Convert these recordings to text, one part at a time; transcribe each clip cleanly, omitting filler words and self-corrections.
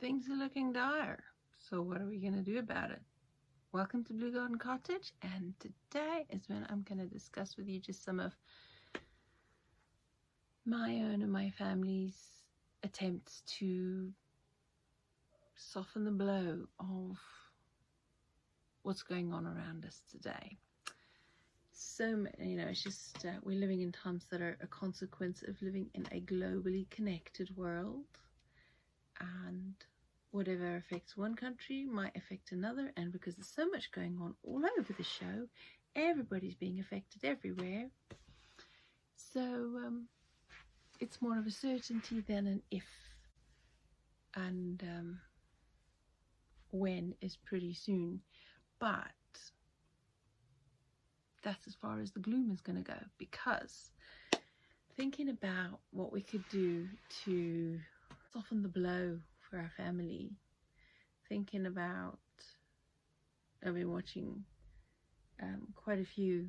Things are looking dire. So what are we going to do about it? Welcome to Blue Garden Cottage, and today is when I'm going to discuss with you just some of my own and my family's attempts to soften the blow of what's going on around us today. So, it's just we're living in times that are a consequence of living in a globally connected world, and whatever affects one country might affect another, and because there's so much going on all over the show, everybody's being affected everywhere. So it's more of a certainty than an if, and when is pretty soon. But that's as far as the gloom is going to go, because thinking about what we could do to soften the blow for our family, thinking about, I've been watching quite a few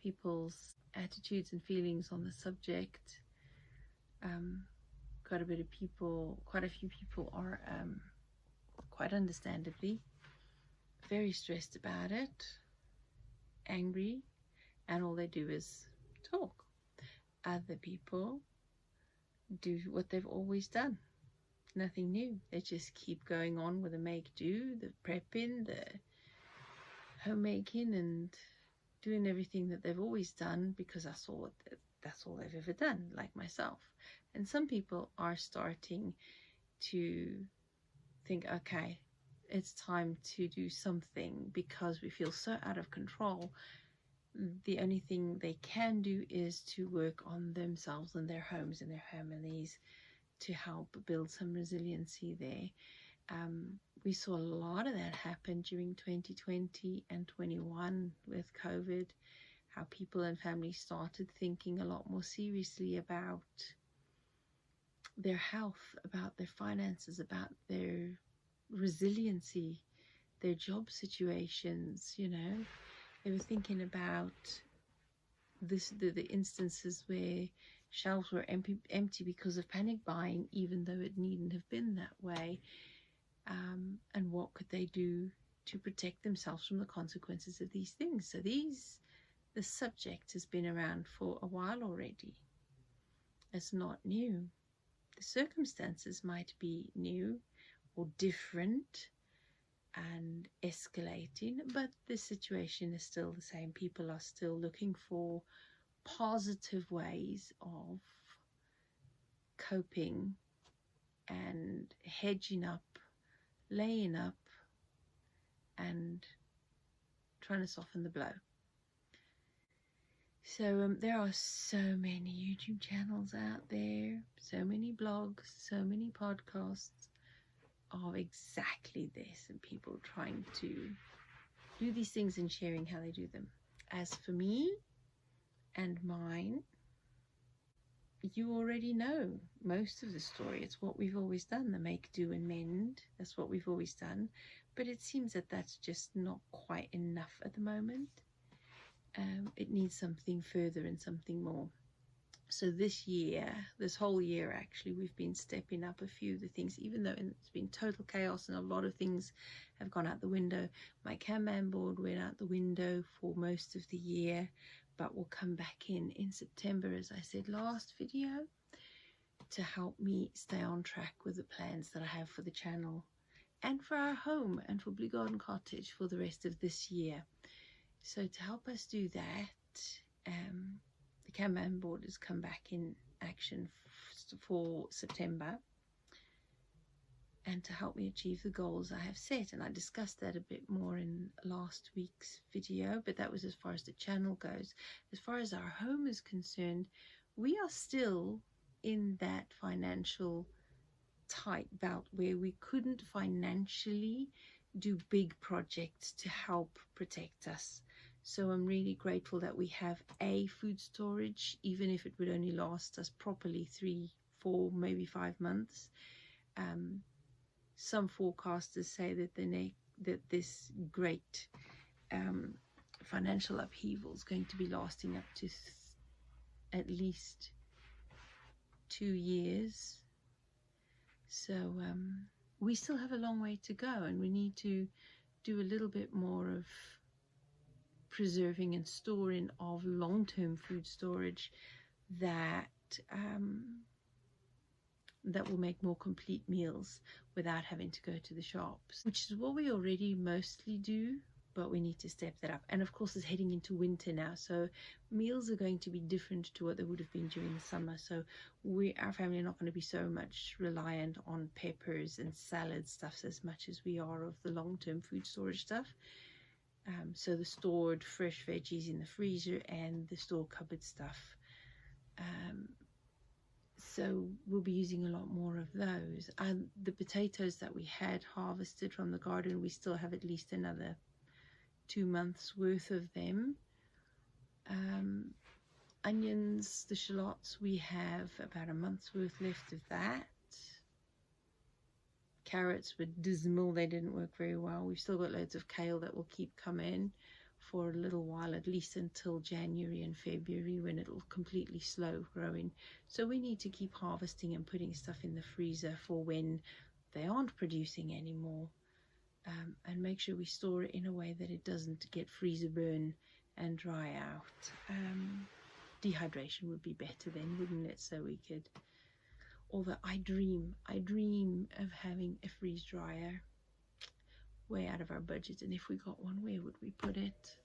people's attitudes and feelings on the subject. Quite a few people are quite understandably very stressed about it, angry, and all they do is talk. Other people do what they've always done, nothing new. They just keep going on with the make-do, the prepping, the homemaking, and doing everything that they've always done because that's all they've ever done, like myself. And some people are starting to think, okay, it's time to do something because we feel so out of control. The only thing they can do is to work on themselves and their homes and their families to help build some resiliency there. We saw a lot of that happen during 2020 and 21 with COVID, how people and families started thinking a lot more seriously about their health, about their finances, about their resiliency, their job situations. They were thinking about the instances where shelves were empty because of panic buying, even though it needn't have been that way. And what could they do to protect themselves from the consequences of these things? So the subject has been around for a while already. It's not new. The circumstances might be new or different and escalating, but the situation is still the same. People are still looking for positive ways of coping and hedging up, laying up, and trying to soften the blow. So there are so many YouTube channels out there, so many blogs, so many podcasts of exactly this, and people trying to do these things and sharing how they do them. As for me and mine, you already know most of the story. It's what we've always done, the make, do, and mend. That's what we've always done. But it seems that that's just not quite enough at the moment. It needs something further and something more. So this whole year actually, we've been stepping up a few of the things, even though it's been total chaos and a lot of things have gone out the window. My Kanban board went out the window for most of the year, but will come back in September, as I said last video, to help me stay on track with the plans that I have for the channel and for our home and for Blue Garden Cottage for the rest of this year. So to help us do that, the Kanban board has come back in action for September, and to help me achieve the goals I have set. And I discussed that a bit more in last week's video, but that was as far as the channel goes. As far as our home is concerned, we are still in that financial tight belt where we couldn't financially do big projects to help protect us. So I'm really grateful that we have a food storage, even if it would only last us properly 3, 4, maybe 5 months. Some forecasters say that this great financial upheaval is going to be lasting up to at least 2 years. So we still have a long way to go, and we need to do a little bit more of preserving and storing of long-term food storage that that will make more complete meals without having to go to the shops, which is what we already mostly do, but we need to step that up. And of course, it's heading into winter now, so meals are going to be different to what they would have been during the summer. So our family are not going to be so much reliant on peppers and salad stuffs as much as we are of the long-term food storage stuff. So the stored fresh veggies in the freezer and the store cupboard stuff. So we'll be using a lot more of those. The potatoes that we had harvested from the garden, we still have at least another 2 months worth of them. Onions, the shallots, we have about a month's worth left of that. Carrots were dismal, they didn't work very well. We've still got loads of kale that will keep coming for a little while, at least until January and February, when it'll completely slow growing. So we need to keep harvesting and putting stuff in the freezer for when they aren't producing anymore, and make sure we store it in a way that it doesn't get freezer burn and dry out. Dehydration would be better then, wouldn't it? So we could, although I dream of having a freeze dryer. Way out of our budget, and if we got one, where would we put it?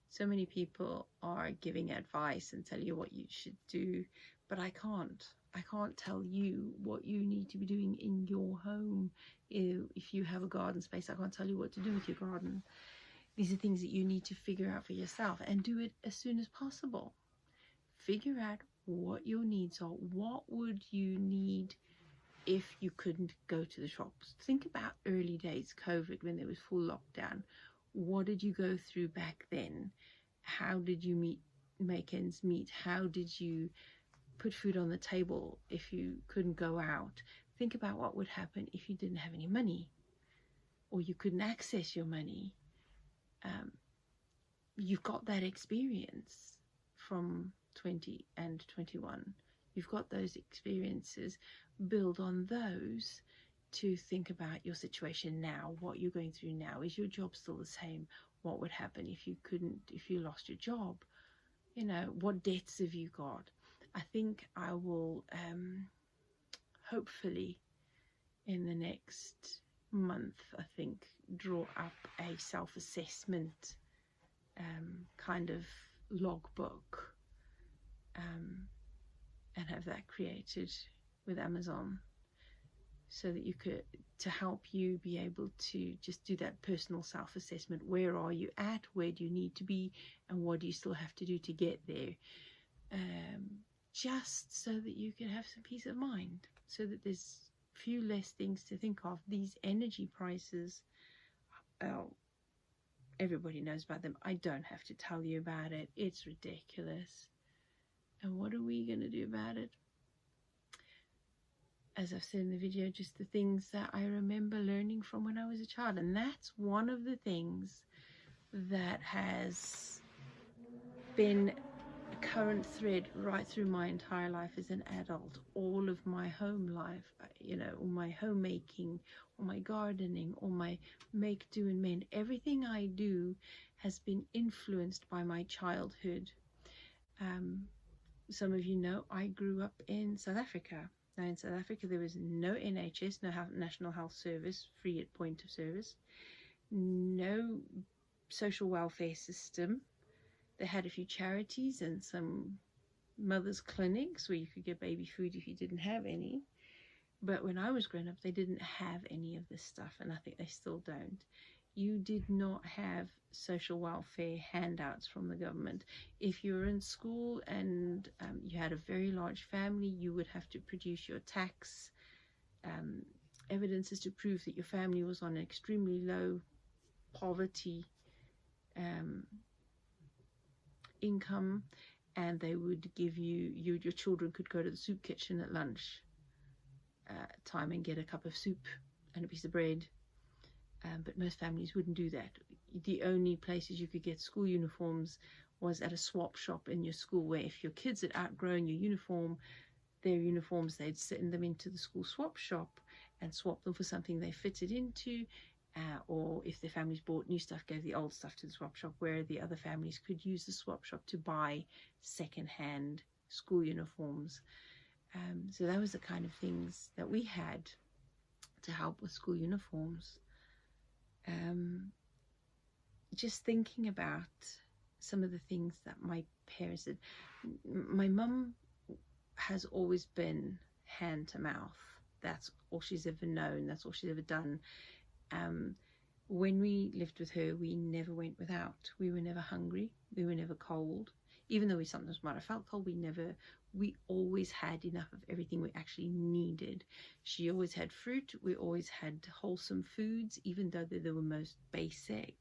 So many people are giving advice and tell you what you should do, but I can't tell you what you need to be doing in your home. If you have a garden space, I can't tell you what to do with your garden. These are things that you need to figure out for yourself, and do it as soon as possible. Figure out what your needs are. What would you need if you couldn't go to the shops? Think about early days, COVID, when there was full lockdown. What did you go through back then? How did you make ends meet? How did you put food on the table if you couldn't go out? Think about what would happen if you didn't have any money, or you couldn't access your money. You've got that experience from 20 and 21. You've got those experiences. Build on those to think about your situation now, what you're going through now. Is your job still the same? What would happen if you lost your job? You know, what debts have you got? I think I will hopefully in the next month, I think, draw up a self-assessment kind of logbook, and have that created with Amazon, so that you could, to help you be able to just do that personal self-assessment. Where are you at? Where do you need to be? And what do you still have to do to get there? Just so that you can have some peace of mind, so that there's few less things to think of. These energy prices, everybody knows about them. I don't have to tell you about it. It's ridiculous. And what are we going to do about it? As I've said in the video, just the things that I remember learning from when I was a child. And that's one of the things that has been a current thread right through my entire life as an adult. All of my home life, you know, all my homemaking, all my gardening, all my make, do and mend. Everything I do has been influenced by my childhood. Some of you know I grew up in South Africa. Now in South Africa there was no NHS, no National Health Service, free at point of service, no social welfare system. They had a few charities and some mothers' clinics where you could get baby food if you didn't have any. But when I was growing up, they didn't have any of this stuff, and I think they still don't. You did not have social welfare handouts from the government. If you were in school and you had a very large family, you would have to produce your tax evidences to prove that your family was on an extremely low poverty income, and they would give you, your children could go to the soup kitchen at lunch time and get a cup of soup and a piece of bread. But most families wouldn't do that. The only places you could get school uniforms was at a swap shop in your school, where if your kids had outgrown your uniform, their uniforms, they'd send them into the school swap shop and swap them for something they fitted into, or if their families bought new stuff, gave the old stuff to the swap shop, where the other families could use the swap shop to buy second-hand school uniforms. So that was the kind of things that we had to help with school uniforms. Just thinking about some of the things that my parents did. My mum has always been hand to mouth. That's all she's ever known. That's all she's ever done. When we lived with her, we never went without. We were never hungry. We were never cold. Even though we sometimes might have felt cold, we always had enough of everything we actually needed. She always had fruit. We always had wholesome foods, even though they were most basic.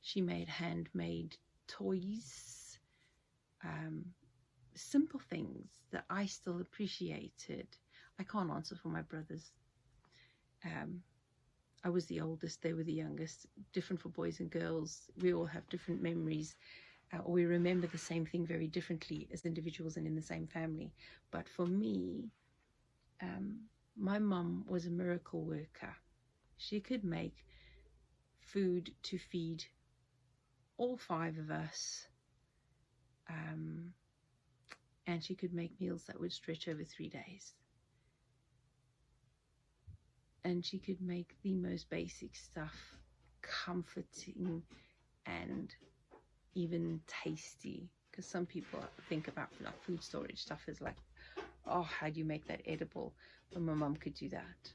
She made handmade toys, simple things that I still appreciated. I can't answer for my brothers. I was the oldest, they were the youngest, different for boys and girls. We all have different memories, or we remember the same thing very differently as individuals and in the same family. But for me, my mum was a miracle worker. She could make food to feed all 5 of us, and she could make meals that would stretch over 3 days. And she could make the most basic stuff comforting and even tasty, because some people think about like food storage stuff as like, oh, how do you make that edible? But my mum could do that.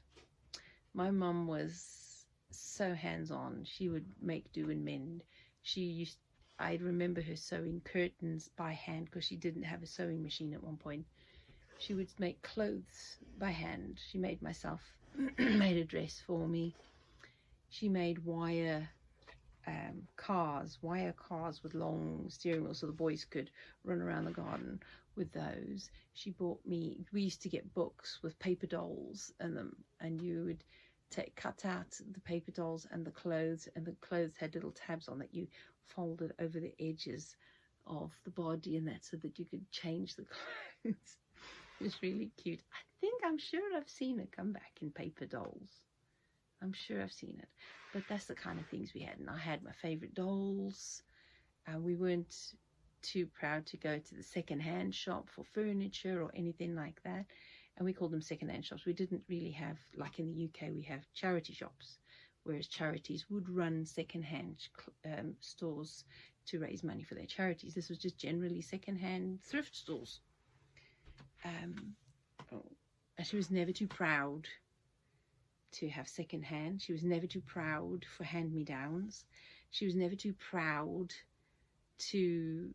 My mum was so hands-on. She would make, do, and mend. I remember her sewing curtains by hand because she didn't have a sewing machine at one point. She would make clothes by hand. She made myself made a dress for me. She made wire cars with long steering wheels so the boys could run around the garden with those. She bought me, we used to get books with paper dolls in them, and you would cut out the paper dolls and the clothes had little tabs on that you folded over the edges of the body and that, so that you could change the clothes. It was really cute. I'm sure I've seen it come back in paper dolls. I'm sure I've seen it. But that's the kind of things we had. And I had my favorite dolls. We weren't too proud to go to the second-hand shop for furniture or anything like that. And we called them second-hand shops. We didn't really have, like in the UK, we have charity shops, whereas charities would run second-hand stores to raise money for their charities. This was just generally second-hand thrift stores. And she was never too proud to have second-hand. She was never too proud for hand-me-downs. She was never too proud to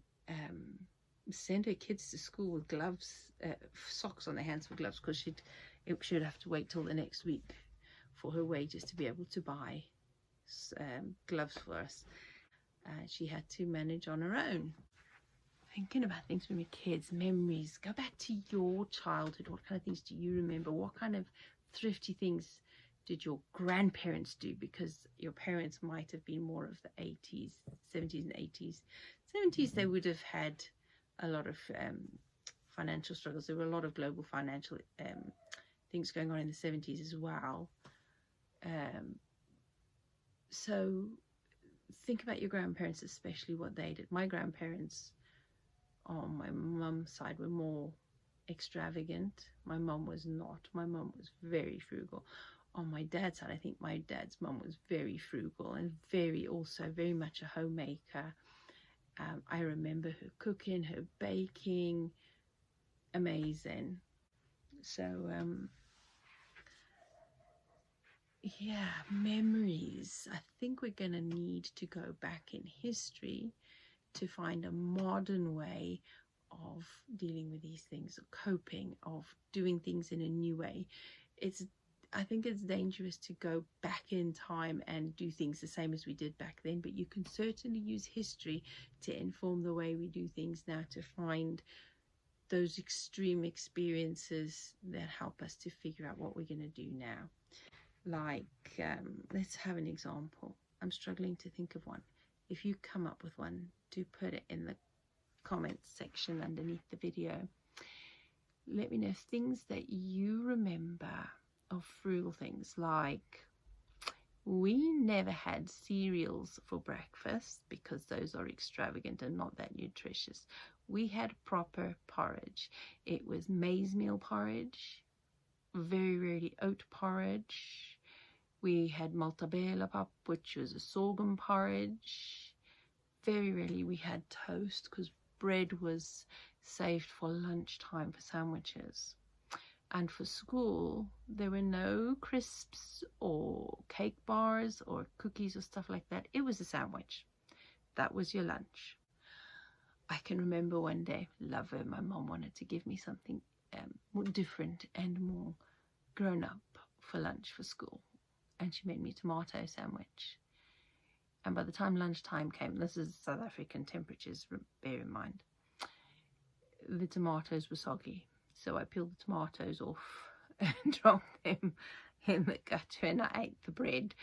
send her kids to school with gloves, socks on their hands for gloves, because she'd have to wait till the next week for her wages to be able to buy gloves for us. She had to manage on her own. Thinking about things when we were kids, memories. Go back to your childhood. What kind of things do you remember? What kind of thrifty things did your grandparents do? Because your parents might have been more of the 80s, 70s and 80s. 70s, they would have had a lot of financial struggles. There were a lot of global financial things going on in the 70s as well. So think about your grandparents, especially what they did. My grandparents on my mum's side were more extravagant. My mum was not. My mum was very frugal. On my dad's side, I think my dad's mum was very frugal and very much a homemaker. I remember her cooking, her baking, amazing. So yeah, memories. I think we're going to need to go back in history to find a modern way of dealing with these things, of coping, of doing things in a new way. I think it's dangerous to go back in time and do things the same as we did back then, but you can certainly use history to inform the way we do things now, to find those extreme experiences that help us to figure out what we're going to do now. Like, let's have an example. I'm struggling to think of one. If you come up with one, do put it in the comments section underneath the video. Let me know things that you remember of frugal things, like we never had cereals for breakfast because those are extravagant and not that nutritious. We had proper porridge. It was maize meal porridge, very rarely oat porridge. We had maltabela pap, which was a sorghum porridge. Very rarely we had toast because bread was saved for lunchtime for sandwiches. And for school, there were no crisps or cake bars or cookies or stuff like that. It was a sandwich. That was your lunch. I can remember one day, love her, my mom wanted to give me something more different and more grown up for lunch for school. And she made me a tomato sandwich. And by the time lunchtime came, this is South African temperatures, bear in mind, the tomatoes were soggy. So I peeled the tomatoes off and dropped them in the gutter, and I ate the bread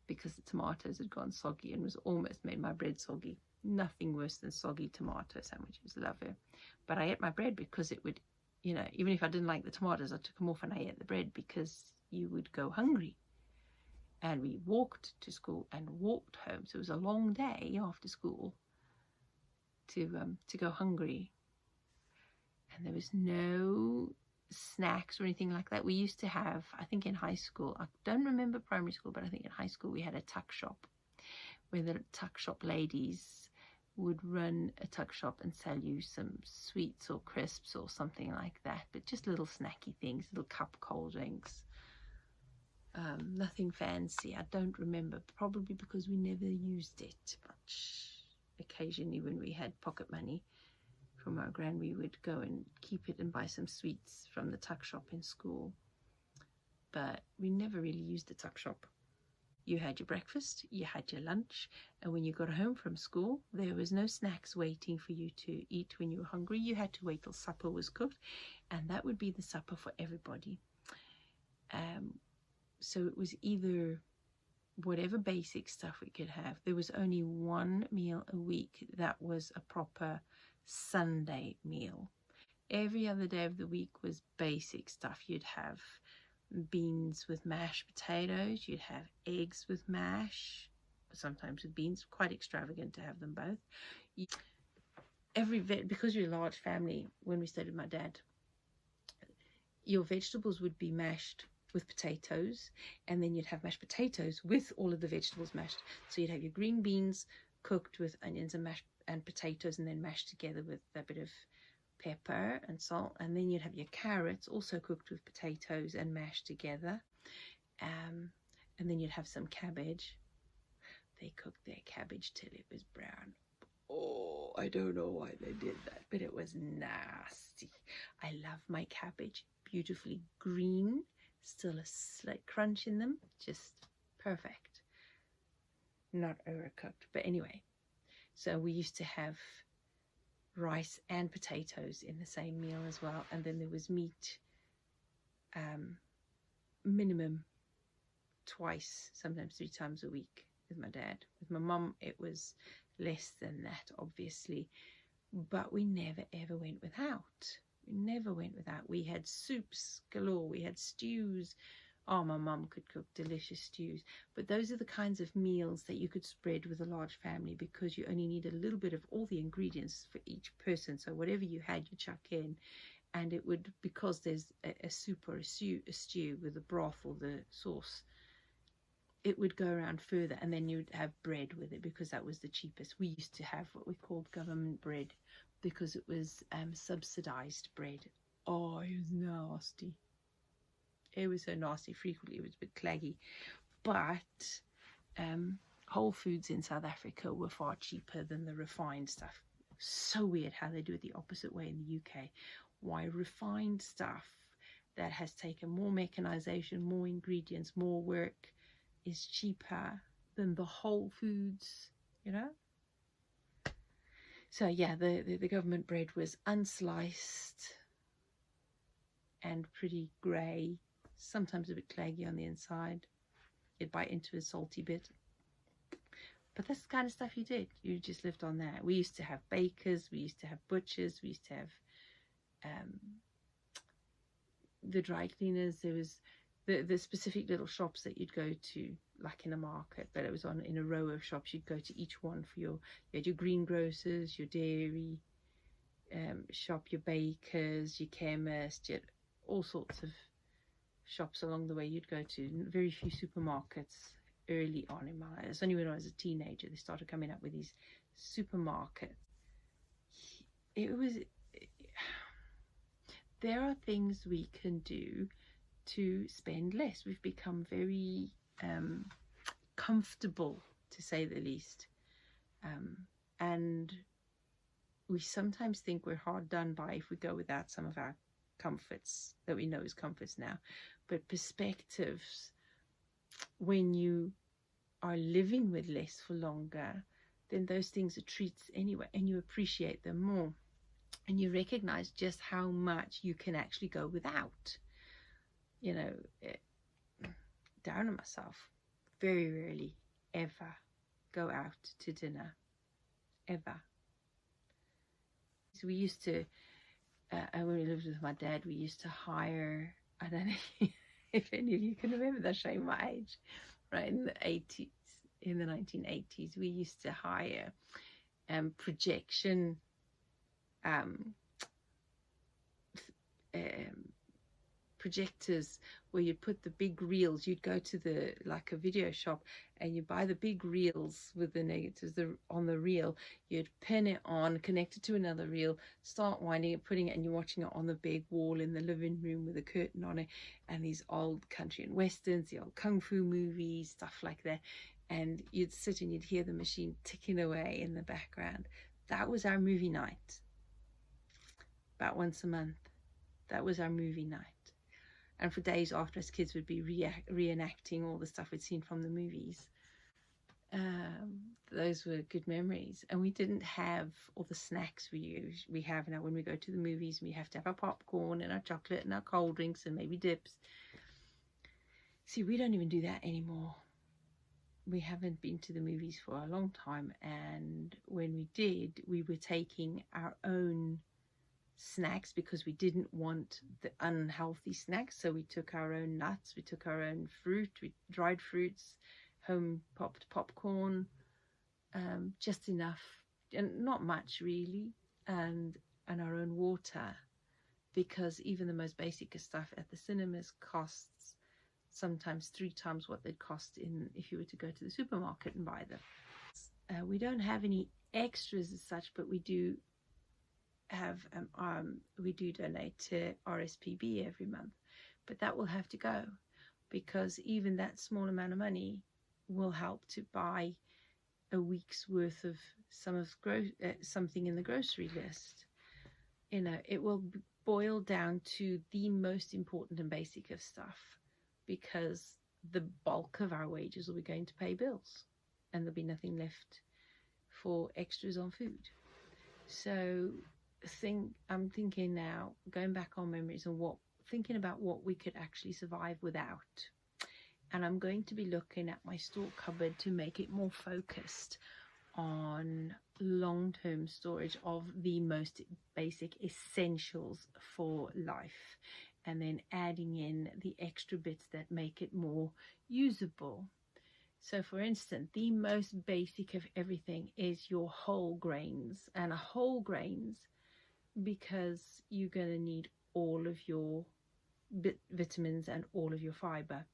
because the tomatoes had gone soggy and was almost made my bread soggy. Nothing worse than soggy tomato sandwiches, love it. But I ate my bread because it would, you know, even if I didn't like the tomatoes, I took them off and I ate the bread because you would go hungry. And we walked to school and walked home. So it was a long day after school to go hungry. And there was no snacks or anything like that. We used to have, I think in high school, I don't remember primary school, but I think in high school we had a tuck shop where the tuck shop ladies would run a tuck shop and sell you some sweets or crisps or something like that, but just little snacky things, little cup cold drinks. Nothing fancy. I don't remember, probably because we never used it much. Occasionally when we had pocket money from our gran, we would go and keep it and buy some sweets from the tuck shop in school, but we never really used the tuck shop. You had your breakfast, you had your lunch, and when you got home from school, there was no snacks waiting for you to eat when you were hungry. You had to wait till supper was cooked, and that would be the supper for everybody. So it was either whatever basic stuff we could have. There was only one meal a week that was a proper Sunday meal. Every other day of the week was basic stuff. You'd have beans with mashed potatoes, you'd have eggs with mash, sometimes with beans, quite extravagant to have them both. Because you're a large family, when we stayed with my dad, your vegetables would be mashed with potatoes, and then you'd have mashed potatoes with all of the vegetables mashed. So you'd have your green beans cooked with onions and potatoes, and then mashed together with a bit of pepper and salt, and then you'd have your carrots also cooked with potatoes and mashed together, and then you'd have some cabbage. They cooked their cabbage till it was brown. Oh, I don't know why they did that, but it was nasty. I love my cabbage beautifully green, still a slight crunch in them, just perfect, not overcooked. But anyway, so we used to have rice and potatoes in the same meal as well, and then there was meat minimum twice, sometimes 3 times a week with my dad. With my mum it was less than that, obviously, but we never ever went without. We had soups galore, we had stews. Oh, my mum could cook delicious stews. But those are the kinds of meals that you could spread with a large family, because you only need a little bit of all the ingredients for each person. So whatever you had, you chuck in, and it would, because there's a soup or a stew with the broth or the sauce, it would go around further, and then you'd have bread with it because that was the cheapest. We used to have what we called government bread because it was subsidized bread. Oh, it was nasty. It was so nasty. Frequently it was a bit claggy, but whole foods in South Africa were far cheaper than the refined stuff. So weird how they do it the opposite way in the UK. Why refined stuff that has taken more mechanization, more ingredients, more work is cheaper than the whole foods, you know? So yeah, the government bread was unsliced and pretty grey, sometimes a bit claggy on the inside. You'd bite into a salty bit. But that's the kind of stuff you did. You just lived on that. We used to have bakers, we used to have butchers, we used to have the dry cleaners. There was the specific little shops that you'd go to, like in a market, but it was in a row of shops. You'd go to each one for you had your greengrocers, your dairy shop, your bakers, your chemist, you had all sorts of shops along the way you'd go to. Very few supermarkets early on in my life. It's only when I was a teenager they started coming up with these supermarkets. There are things we can do to spend less. We've become very comfortable, to say the least, and we sometimes think we're hard done by if we go without some of our comforts that we know as comforts now. But perspectives, when you are living with less for longer, then those things are treats anyway, and you appreciate them more, and you recognize just how much you can actually go without. You know, down on myself, very rarely ever go out to dinner, ever. So we used to, when we lived with my dad, we used to hire, I don't know if any of you can remember that, showing my age, right, in the 80s, in the 1980s, we used to hire projection projectors, where you'd put the big reels. You'd go to like a video shop and you buy the big reels with the negatives on the reel. You'd pin it on, connect it to another reel, start winding it, putting it, and you're watching it on the big wall in the living room with a curtain on it, and these old country and westerns, the old kung fu movies, stuff like that. And you'd sit and you'd hear the machine ticking away in the background. That was our movie night. About once a month, that was our movie night. And for days after, as kids would be reenacting all the stuff we'd seen from the movies. Those were good memories. And we didn't have all the snacks we have now. When we go to the movies, we have to have our popcorn and our chocolate and our cold drinks and maybe dips. See, we don't even do that anymore. We haven't been to the movies for a long time, and when we did, we were taking our own snacks because we didn't want the unhealthy snacks. So we took our own nuts, we took our own fruit, dried fruits, home popped popcorn, just enough, and not much really, and our own water, because even the most basic stuff at the cinemas costs sometimes 3 times what they'd cost if you were to go to the supermarket and buy them. We don't have any extras as such, but we do have we do donate to RSPB every month, but that will have to go, because even that small amount of money will help to buy a week's worth of something in the grocery list. You know, it will boil down to the most important and basic of stuff, because the bulk of our wages will be going to pay bills, and there'll be nothing left for extras on food. So I'm thinking now, going back on memories and thinking about what we could actually survive without. And I'm going to be looking at my store cupboard to make it more focused on long-term storage of the most basic essentials for life, and then adding in the extra bits that make it more usable. So for instance, the most basic of everything is your whole grains, and whole grains, because you're going to need all of your vitamins and all of your fiber.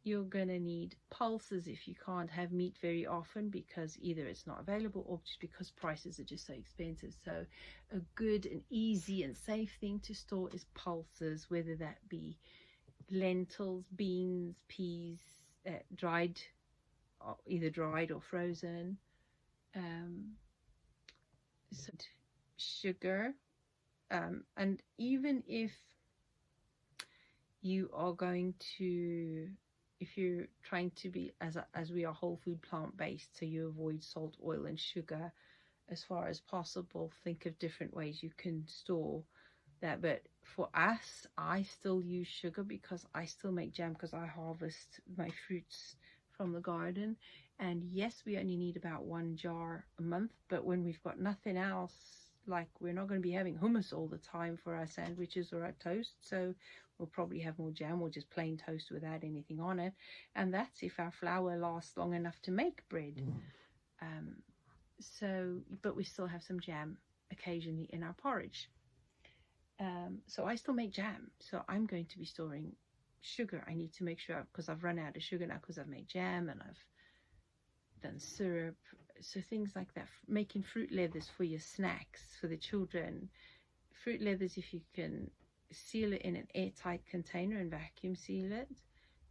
You're going to need pulses if you can't have meat very often, because either it's not available or just because prices are just so expensive. So a good and easy and safe thing to store is pulses, whether that be lentils, beans, peas, dried, either dried or frozen. So sugar, and even if you are going to, if you're trying to be, as we are, whole food, plant-based, so you avoid salt, oil and sugar as far as possible, think of different ways you can store that. But for us, I still use sugar because I still make jam, because I harvest my fruits from the garden, And yes, we only need about 1 jar a month, but when we've got nothing else, like we're not going to be having hummus all the time for our sandwiches or our toast, so we'll probably have more jam or just plain toast without anything on it. And that's if our flour lasts long enough to make bread. But we still have some jam occasionally in our porridge. So I still make jam. So I'm going to be storing sugar. I need to make sure, because I've run out of sugar now because I've made jam and I've done syrup. So things like that. Making fruit leathers for your snacks for the children. Fruit leathers, if you can seal it in an airtight container and vacuum seal it,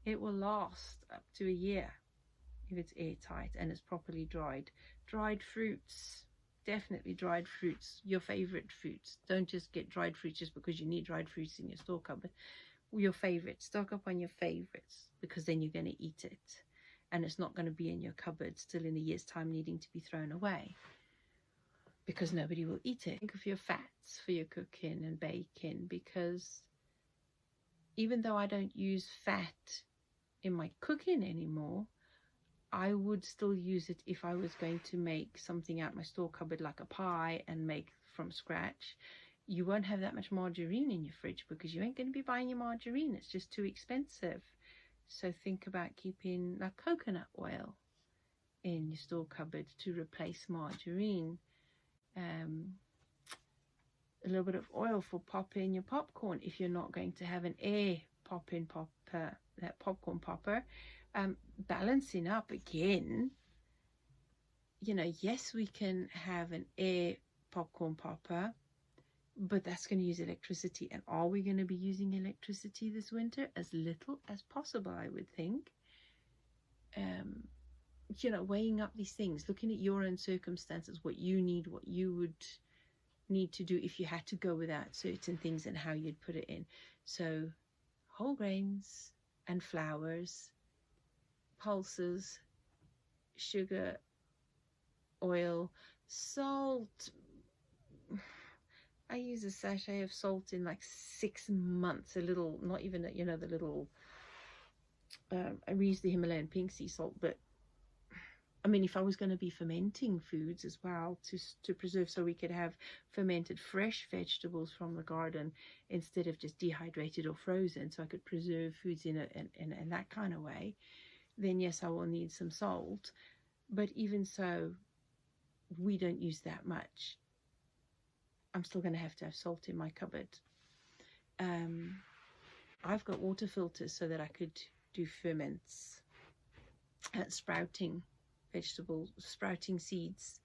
it will last up to a year if it's airtight and it's properly dried. Dried fruits, definitely dried fruits, your favorite fruits. Don't just get dried fruits just because you need dried fruits in your store cupboard. Your favorites, stock up on your favorites, because then you're going to eat it and it's not going to be in your cupboard still in a year's time needing to be thrown away, because nobody will eat it. Think of your fats for your cooking and baking, because even though I don't use fat in my cooking anymore, I would still use it if I was going to make something out my store cupboard, like a pie, and make from scratch. You won't have that much margarine in your fridge because you ain't going to be buying your margarine. It's just too expensive. So think about keeping like coconut oil in your store cupboard to replace margarine. A little bit of oil for popping your popcorn if you're not going to have an air popper, that popcorn popper. Balancing up again, you know, yes, we can have an air popcorn popper, but that's going to use electricity. And are we going to be using electricity this winter? As little as possible, I would think. You know, weighing up these things, looking at your own circumstances, what you need, what you would need to do if you had to go without certain things, and how you'd put it in. So whole grains and flours, pulses, sugar, oil, salt. I use a sachet of salt in like 6 months. A little, not even, you know, the little, I use the Himalayan pink sea salt, but I mean, if I was going to be fermenting foods as well to preserve, so we could have fermented fresh vegetables from the garden instead of just dehydrated or frozen, so I could preserve foods in that kind of way, then yes, I will need some salt. But even so, we don't use that much. I'm still going to have salt in my cupboard. I've got water filters so that I could do ferments, sprouting vegetables, sprouting seeds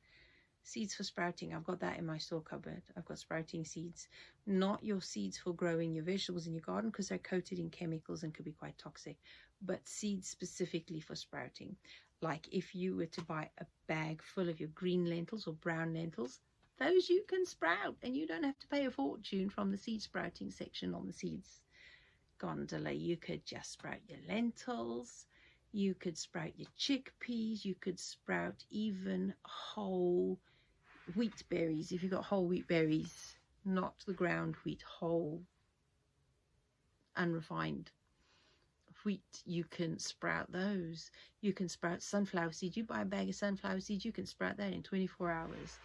for sprouting. I've got that in my store cupboard. I've got sprouting seeds, not your seeds for growing your vegetables in your garden, because they're coated in chemicals and could be quite toxic, but seeds specifically for sprouting. Like if you were to buy a bag full of your green lentils or brown lentils, those you can sprout, and you don't have to pay a fortune from the seed sprouting section on the seeds gondola. You could just sprout your lentils, you could sprout your chickpeas, you could sprout even whole wheat berries. If you've got whole wheat berries, not the ground wheat, whole unrefined wheat, you can sprout those. You can sprout sunflower seeds. You buy a bag of sunflower seeds, you can sprout that in 24 hours.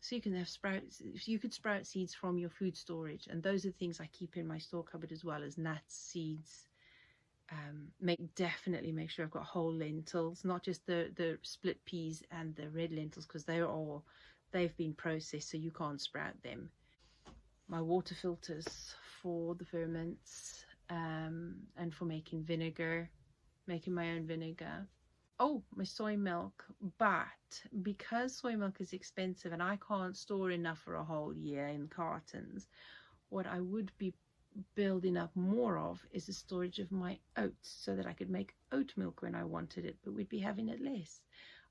So you can have sprouts. You could sprout seeds from your food storage, and those are things I keep in my store cupboard, as well as nuts, seeds. Definitely make sure I've got whole lentils, not just the split peas and the red lentils, because they've been processed, so you can't sprout them. My water filters for the ferments, and for making vinegar, making my own vinegar. Oh, my soy milk. But because soy milk is expensive and I can't store enough for a whole year in cartons, what I would be building up more of is a storage of my oats, so that I could make oat milk when I wanted it, but we'd be having it less.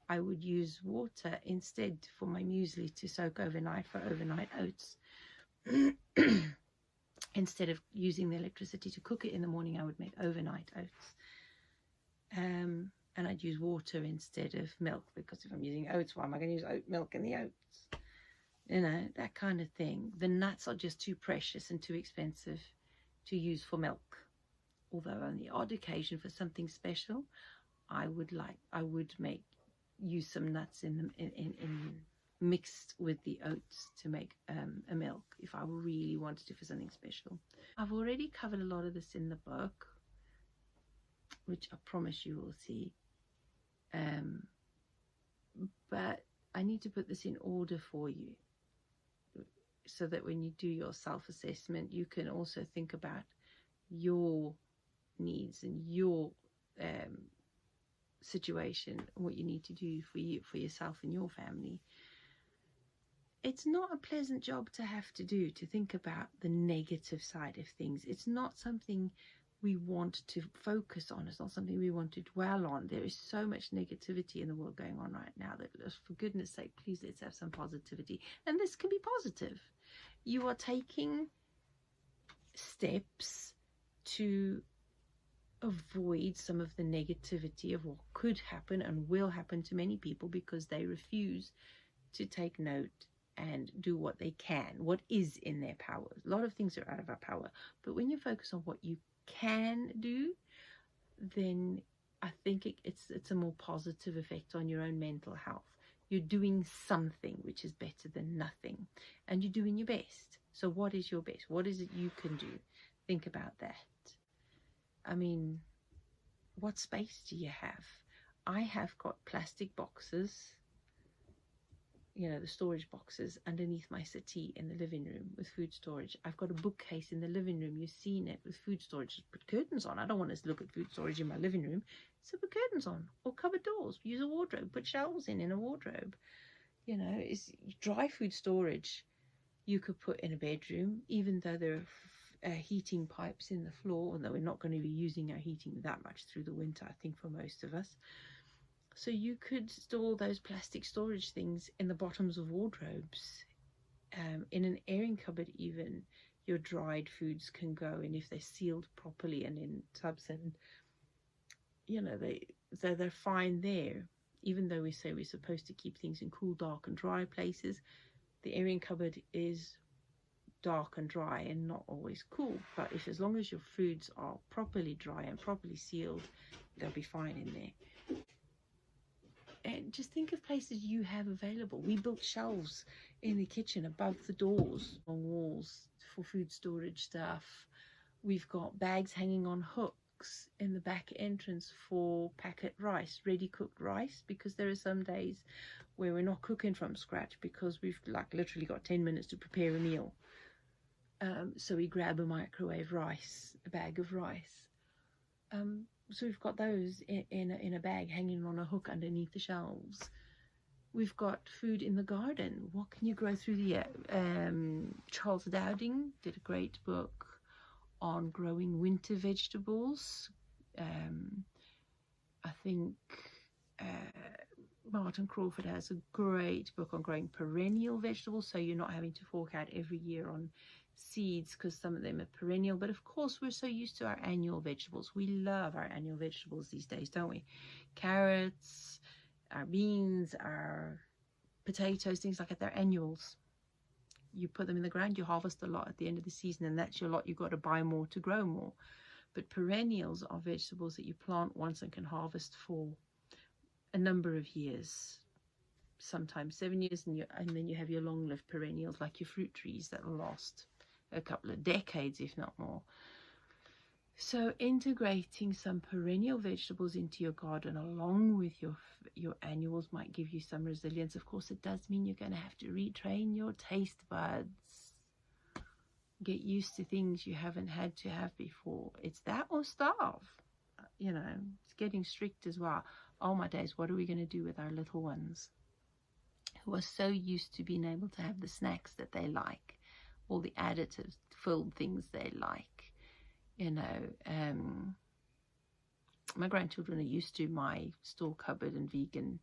I would use water instead for my muesli to soak overnight for overnight oats. Instead of using the electricity to cook it in the morning, I would make overnight oats. And I'd use water instead of milk, because if I'm using oats, why am I going to use oat milk in the oats? You know, that kind of thing. The nuts are just too precious and too expensive to use for milk. Although on the odd occasion for something special, I would make use some nuts in mixed with the oats to make a milk if I really wanted to for something special. I've already covered a lot of this in the book, which I promise you will see. But I need to put this in order for you so that when you do your self-assessment, you can also think about your needs and your situation, what you need to do for yourself and your family. It's not a pleasant job to have to do, to think about the negative side of things. It's not something we want to focus on. It's not something we want to dwell on. There is so much negativity in the world going on right now that, for goodness sake, please let's have some positivity. And this can be positive. You are taking steps to avoid some of the negativity of what could happen and will happen to many people because they refuse to take note and do what they can, what is in their power. A lot of things are out of our power, but when you focus on what you can do, then I think it's a more positive effect on your own mental health. You're doing something, which is better than nothing, and you're doing your best. So what is your best? What is it you can do? Think about that. I mean, what space do you have? I have got plastic boxes, you know, the storage boxes underneath my settee in the living room with food storage. I've got a bookcase in the living room. You've seen it, with food storage. Just put curtains on. I don't want to look at food storage in my living room. So put curtains on or cover doors. Use a wardrobe. Put shelves in a wardrobe. You know, it's dry food storage you could put in a bedroom, even though there are heating pipes in the floor, although we're not going to be using our heating that much through the winter, I think, for most of us. So you could store those plastic storage things in the bottoms of wardrobes, in an airing cupboard even. Your dried foods can go in if they're sealed properly and in tubs, and you know they're fine there. Even though we say we're supposed to keep things in cool, dark and dry places, the airing cupboard is dark and dry and not always cool. But as long as your foods are properly dry and properly sealed, they'll be fine in there. And just think of places you have available. We built shelves in the kitchen above the doors, on walls for food storage stuff. We've got bags hanging on hooks in the back entrance for packet rice, ready cooked rice, because there are some days where we're not cooking from scratch because we've literally got 10 minutes to prepare a meal. So we grab a microwave rice, a bag of rice. So we've got those in a bag hanging on a hook underneath the shelves. We've got food in the garden. What can you grow through the year? Charles Dowding did a great book on growing winter vegetables. I think Martin Crawford has a great book on growing perennial vegetables, so you're not having to fork out every year on seeds because some of them are perennial. But of course, we're so used to our annual vegetables. We love our annual vegetables these days, don't we? Carrots, our beans, our potatoes, things like that. They're annuals. You put them in the ground, you harvest a lot at the end of the season, and that's your lot. You've got to buy more to grow more. But perennials are vegetables that you plant once and can harvest for a number of years, sometimes 7 years, and then you have your long-lived perennials like your fruit trees that will last a couple of decades, if not more. So integrating some perennial vegetables into your garden along with your annuals might give you some resilience. Of course, it does mean you're going to have to retrain your taste buds, get used to things you haven't had to have before. It's that or starve. You know, it's getting strict as well. Oh my days, what are we going to do with our little ones who are so used to being able to have the snacks that they like, all the additives, filled things they like? You know, my grandchildren are used to my store cupboard and vegan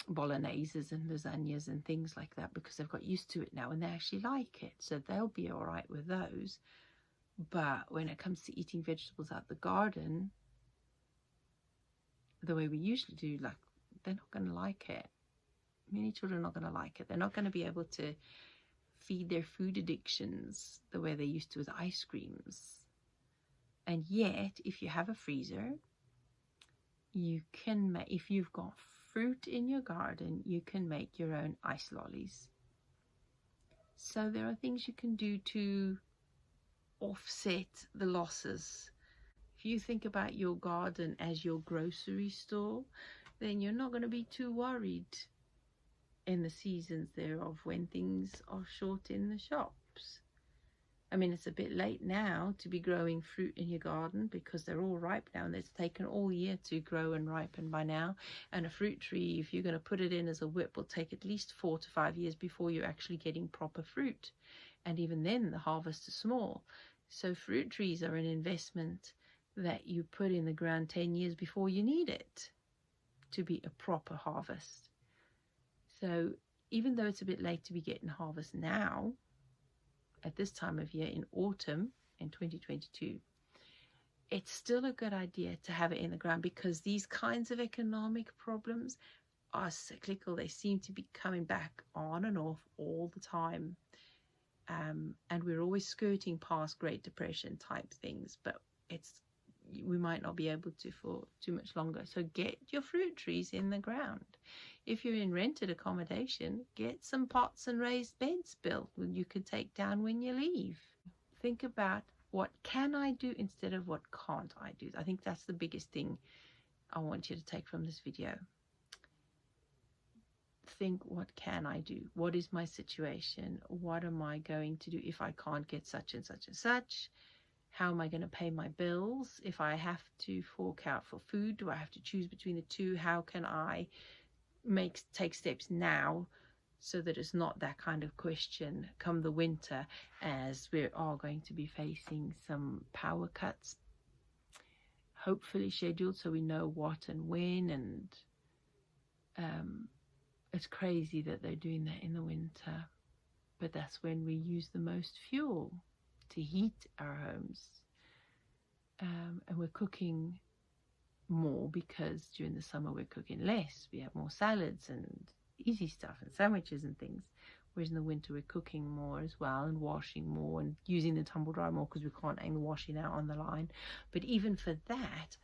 bologneses and lasagnas and things like that because they've got used to it now and they actually like it. So they'll be all right with those. But when it comes to eating vegetables out the garden, the way we usually do, like, they're not going to like it. Many children are not going to like it. They're not going to be able to feed their food addictions the way they used to with ice creams. And yet, if you have a freezer, you can make, if you've got fruit in your garden, you can make your own ice lollies. So there are things you can do to offset the losses. If you think about your garden as your grocery store, then you're not going to be too worried in the seasons thereof when things are short in the shops. I mean, it's a bit late now to be growing fruit in your garden because they're all ripe now, and it's taken all year to grow and ripen by now. And a fruit tree, if you're going to put it in as a whip, will take at least 4 to 5 years before you're actually getting proper fruit. And even then, the harvest is small. So fruit trees are an investment that you put in the ground 10 years before you need it to be a proper harvest. So even though it's a bit late to be getting harvest now, at this time of year in autumn in 2022, it's still a good idea to have it in the ground, because these kinds of economic problems are cyclical. They seem to be coming back on and off all the time. And we're always skirting past Great Depression type things, but we might not be able to for too much longer. So get your fruit trees in the ground. If you're in rented accommodation, get some pots and raised beds built that you can take down when you leave. Think about, what can I do instead of what can't I do? I think that's the biggest thing I want you to take from this video. Think, what can I do? What is my situation? What am I going to do if I can't get such and such and such? How am I going to pay my bills? If I have to fork out for food, do I have to choose between the two? How can I take steps now so that it's not that kind of question come the winter, as we are going to be facing some power cuts, hopefully scheduled, so we know what and when. And it's crazy that they're doing that in the winter, but that's when we use the most fuel to heat our homes. And we're cooking more because during the summer we're cooking less. We have more salads and easy stuff and sandwiches and things, whereas in the winter we're cooking more as well, and washing more and using the tumble dryer more because we can't hang the washing out on the line. But even for that,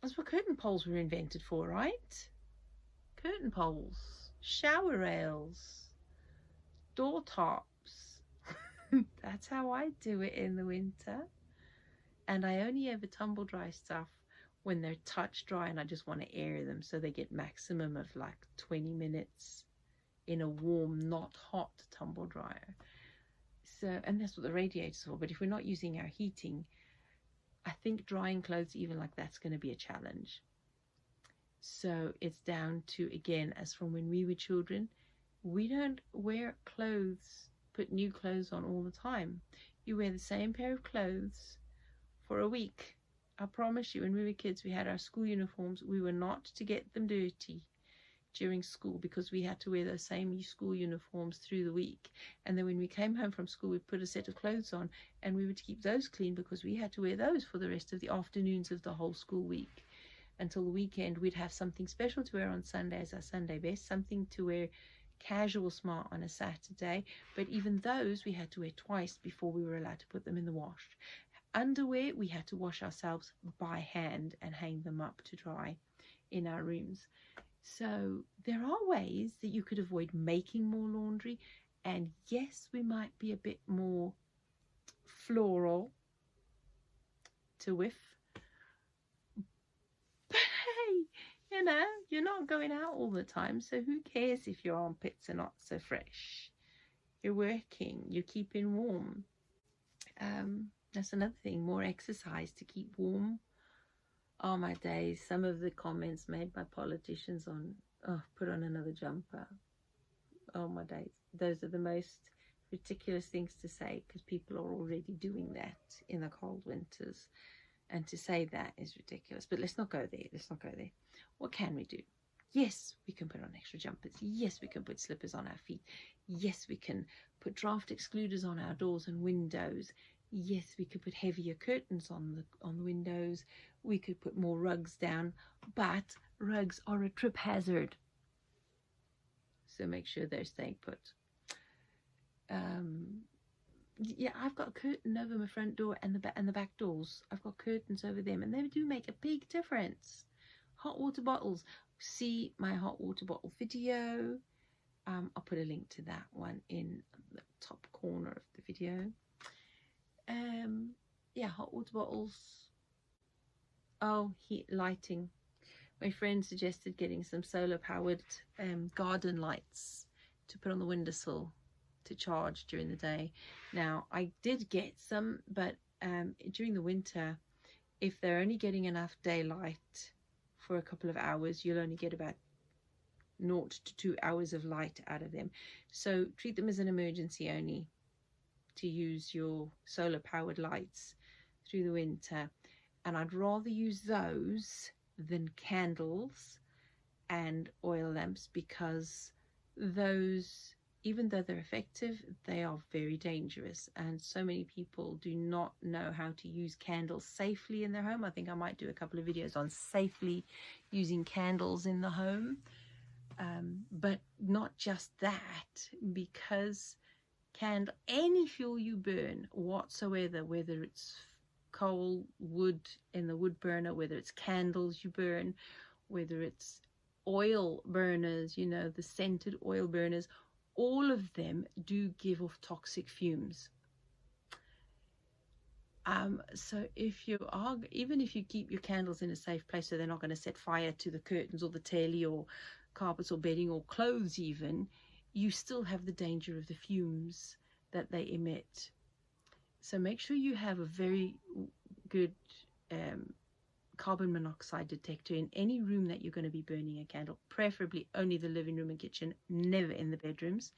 that's what curtain poles were invented for, right? Curtain poles, shower rails, door tops. That's how I do it in the winter. And I only ever tumble dry stuff when they're touch dry and I just want to air them, so they get maximum of like 20 minutes in a warm, not hot tumble dryer. So, and that's what the radiator's for. But if we're not using our heating, I think drying clothes even like that's going to be a challenge. So it's down to, again, as from when we were children, we don't wear clothes, put new clothes on all the time. You wear the same pair of clothes for a week. I promise you, when we were kids, we had our school uniforms. We were not to get them dirty during school because we had to wear those same school uniforms through the week. And then when we came home from school, we put a set of clothes on, and we were to keep those clean because we had to wear those for the rest of the afternoons of the whole school week. Until the weekend, we'd have something special to wear on Sunday as our Sunday best, something to wear casual smart on a Saturday. But even those we had to wear twice before we were allowed to put them in the wash. Underwear, we had to wash ourselves by hand and hang them up to dry in our rooms. So there are ways that you could avoid making more laundry. And yes, we might be a bit more floral to whiff. But hey, you know, you're not going out all the time, so who cares if your armpits are not so fresh? You're working, you're keeping warm. That's another thing, more exercise to keep warm. Oh my days, some of the comments made by politicians on, oh, put on another jumper. Oh my days, those are the most ridiculous things to say, because people are already doing that in the cold winters. And to say that is ridiculous. But let's not go there. Let's not go there. What can we do? Yes, we can put on extra jumpers. Yes, we can put slippers on our feet. Yes, we can put draft excluders on our doors and windows. Yes, we could put heavier curtains on the windows. We could put more rugs down. But rugs are a trip hazard. So make sure they're staying put. yeah, I've got a curtain over my front door and the back doors. I've got curtains over them, and they do make a big difference. Hot water bottles. See my hot water bottle video. I'll put a link to that one in the top corner of the video. Yeah, hot water bottles. Oh, heat lighting. My friend suggested getting some solar powered garden lights to put on the windowsill to charge during the day. Now, I did get some, but during the winter, if they're only getting enough daylight for a couple of hours, you'll only get about 0 to 2 hours of light out of them. So treat them as an emergency only, to use your solar powered lights through the winter. And I'd rather use those than candles and oil lamps, because those, even though they're effective, they are very dangerous, and so many people do not know how to use candles safely in their home. I think I might do a couple of videos on safely using candles in the home. But not just that, because any fuel you burn whatsoever, whether it's coal, wood in the wood burner, whether it's candles you burn, whether it's oil burners, you know, the scented oil burners, all of them do give off toxic fumes. So if you are, even if you keep your candles in a safe place so they're not going to set fire to the curtains or the telly or carpets or bedding or clothes even, you still have the danger of the fumes that they emit. So make sure you have a very good carbon monoxide detector in any room that you're going to be burning a candle, preferably only the living room and kitchen, never in the bedrooms.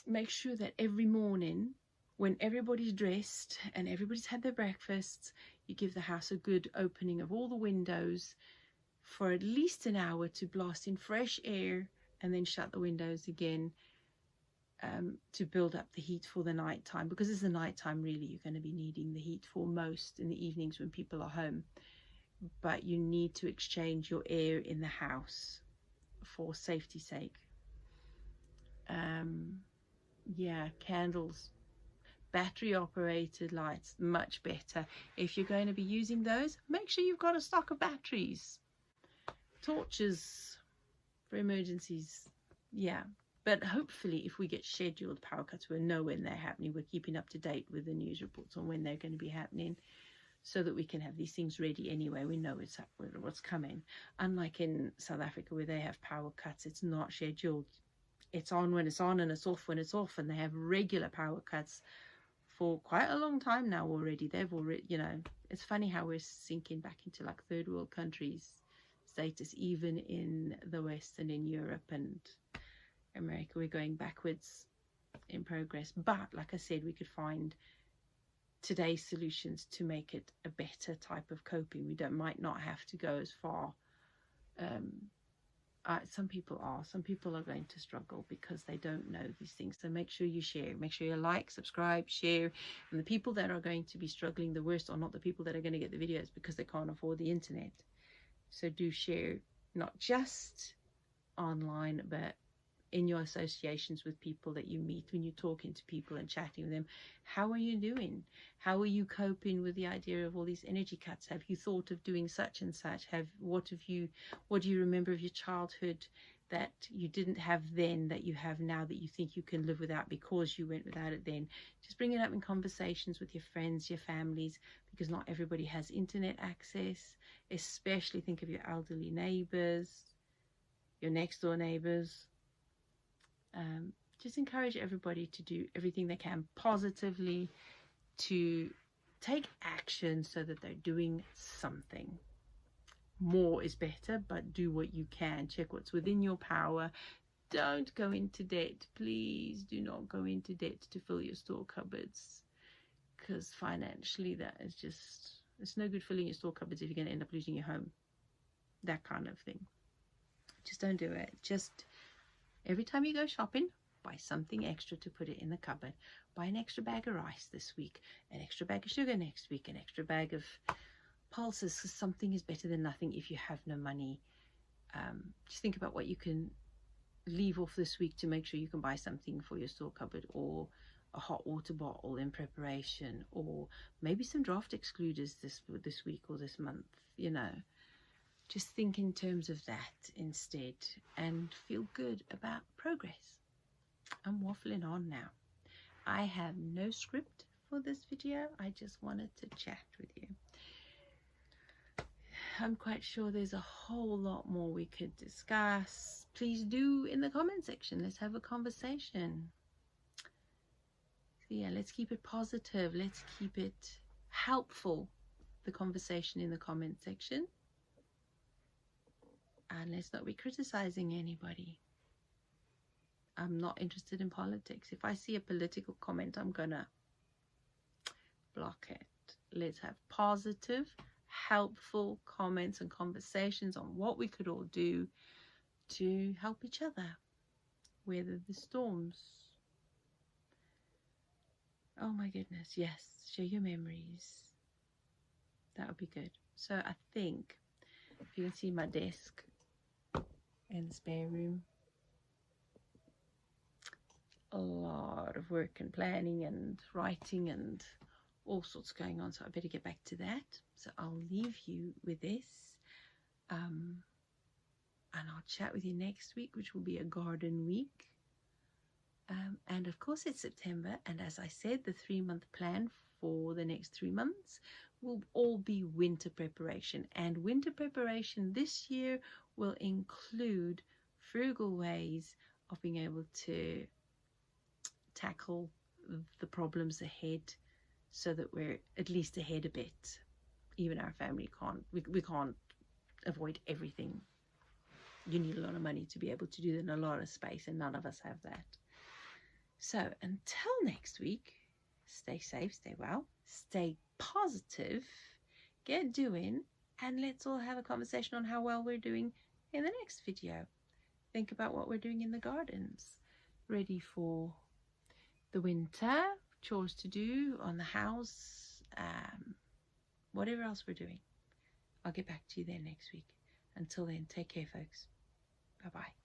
Make sure that every morning, when everybody's dressed and everybody's had their breakfasts, you give the house a good opening of all the windows for at least an hour to blast in fresh air, and then shut the windows again to build up the heat for the night time, because it's the night time really you're going to be needing the heat for most, in the evenings when people are home. But you need to exchange your air in the house for safety's sake. Yeah, candles, battery operated lights, much better. If you're going to be using those, make sure you've got a stock of batteries. Torches for emergencies. Yeah, but hopefully if we get scheduled power cuts, we'll know when they're happening. We're keeping up to date with the news reports on when they're going to be happening, so that we can have these things ready anyway. We know what's coming. Unlike in South Africa, where they have power cuts, it's not scheduled. It's on when it's on and it's off when it's off, and they have regular power cuts for quite a long time now already. They've already, you know, it's funny how we're sinking back into like third world countries status, even in the West and in Europe and America. We're going backwards in progress. But like I said, we could find today's solutions to make it a better type of coping. We might not have to go as far. Some people are going to struggle because they don't know these things. So make sure you share, make sure you like, subscribe, share. And the people that are going to be struggling the worst are not the people that are going to get the videos because they can't afford the internet. So do share, not just online, but in your associations with people that you meet, when you're talking to people and chatting with them. How are you doing? How are you coping with the idea of all these energy cuts? Have you thought of doing such and such? What do you remember of your childhood that you didn't have then, that you have now, that you think you can live without because you went without it then? Just bring it up in conversations with your friends, your families, because not everybody has internet access. Especially think of your elderly neighbors, your next door neighbors. Just encourage everybody to do everything they can positively to take action so that they're doing something. More is better, but do what you can. Check what's within your power. Don't go into debt. Please do not go into debt to fill your store cupboards, because financially that is just, it's no good filling your store cupboards if you're going to end up losing your home. That kind of thing. Just don't do it. Just every time you go shopping, buy something extra to put it in the cupboard. Buy an extra bag of rice this week, an extra bag of sugar next week, an extra bag of pulses, because something is better than nothing if you have no money. Just think about what you can leave off this week to make sure you can buy something for your store cupboard, or a hot water bottle in preparation, or maybe some draft excluders this week or this month, you know. Just think in terms of that instead and feel good about progress. I'm waffling on now. I have no script for this video. I just wanted to chat with you. I'm quite sure there's a whole lot more we could discuss. Please do in the comment section. Let's have a conversation. So yeah, let's keep it positive. Let's keep it helpful, the conversation in the comment section. And let's not be criticizing anybody. I'm not interested in politics. If I see a political comment, I'm gonna block it. Let's have positive, helpful comments and conversations on what we could all do to help each other weather the storms. Oh my goodness, yes, share your memories. That would be good. So I think, if you can see my desk in the spare room, a lot of work and planning and writing and all sorts going on, so I better get back to that. So I'll leave you with this, and I'll chat with you next week, which will be a garden week. And of course it's September, and as I said, the 3-month plan for the next 3 months will all be winter preparation. And winter preparation this year will include frugal ways of being able to tackle the problems ahead, so that we're at least ahead a bit. Even our family we can't avoid everything. You need a lot of money to be able to do that, and a lot of space, and none of us have that. So until next week, stay safe, stay well, stay positive, get doing, and let's all have a conversation on how well we're doing in the next video. Think about what we're doing in the gardens, ready for the winter, chores to do on the house, whatever else we're doing. I'll get back to you then next week. Until then, take care, folks. Bye-bye.